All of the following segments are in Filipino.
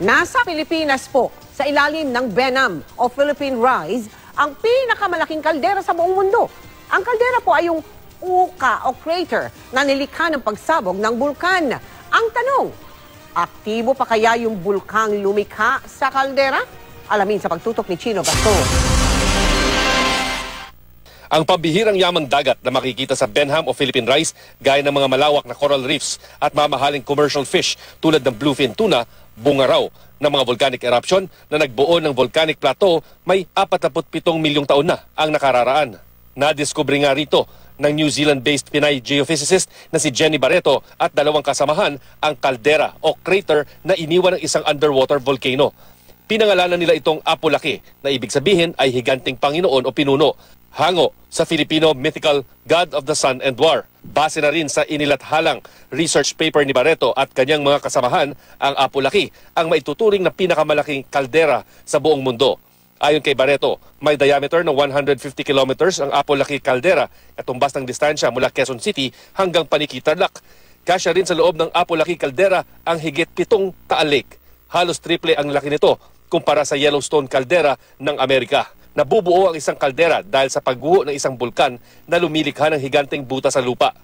Nasa Pilipinas po, sa ilalim ng BENAM o Philippine Rise, ang pinakamalaking kaldera sa buong mundo. Ang kaldera po ay yung uka o crater na nilikha ng pagsabog ng bulkan. Ang tanong, aktibo pa kaya yung bulkang lumikha sa kaldera? Alamin sa pagtutok ni Chino Basto. Ang pambihirang yamang dagat na makikita sa Benham o Philippine Rise gaya ng mga malawak na coral reefs at mamahaling commercial fish tulad ng bluefin tuna, bunga raw ng mga volcanic eruption na nagbuo ng volcanic plateau may 47 milyong taon na ang nakararaan. Nadiskubre nga rito ng New Zealand-based Pinay geophysicist na si Jenny Barreto at dalawang kasamahan ang kaldera o crater na iniwan ng isang underwater volcano. Pinangalanan nila itong Apo Laki na ibig sabihin ay higanting Panginoon o pinuno. Hango sa Filipino mythical God of the Sun and War. Base na rin sa inilathalang research paper ni Barreto at kanyang mga kasamahan, ang Apo Laki ang maituturing na pinakamalaking kaldera sa buong mundo. Ayon kay Barreto, may diameter ng 150 kilometers ang Apo Laki Caldera at tumbas ng distansya mula Quezon City hanggang Paniki, Tarlac. Kasya rin sa loob ng Apo Laki Caldera ang higit 7 Taal Lake. Halos triple ang laki nito kumpara sa Yellowstone Caldera ng Amerika. Nabubuo ang isang kaldera dahil sa pagguho ng isang bulkan na lumilikha ng higanteng buta sa lupa.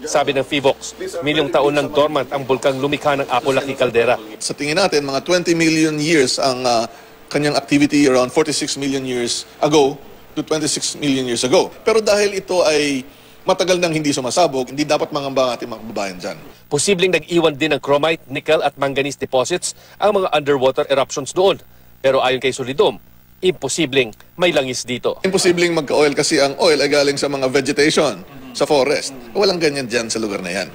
Sabi ng FIVOX, milyong taon ng dormant ang bulkang lumikha ng Apo Laki Caldera. Sa tingin natin, mga 20 million years ang kanyang activity, around 46 million years ago to 26 million years ago. Pero dahil ito ay matagal nang hindi sumasabog, hindi dapat mangamba ang ating mga kababayan dyan. Posibleng nag-iwan din ng chromite, nickel at manganese deposits ang mga underwater eruptions doon. Pero ayon kay Solidum, imposibleng may langis dito. Imposibleng magka-oil kasi ang oil ay galing sa mga vegetation, sa forest. Walang ganyan dyan sa lugar na yan.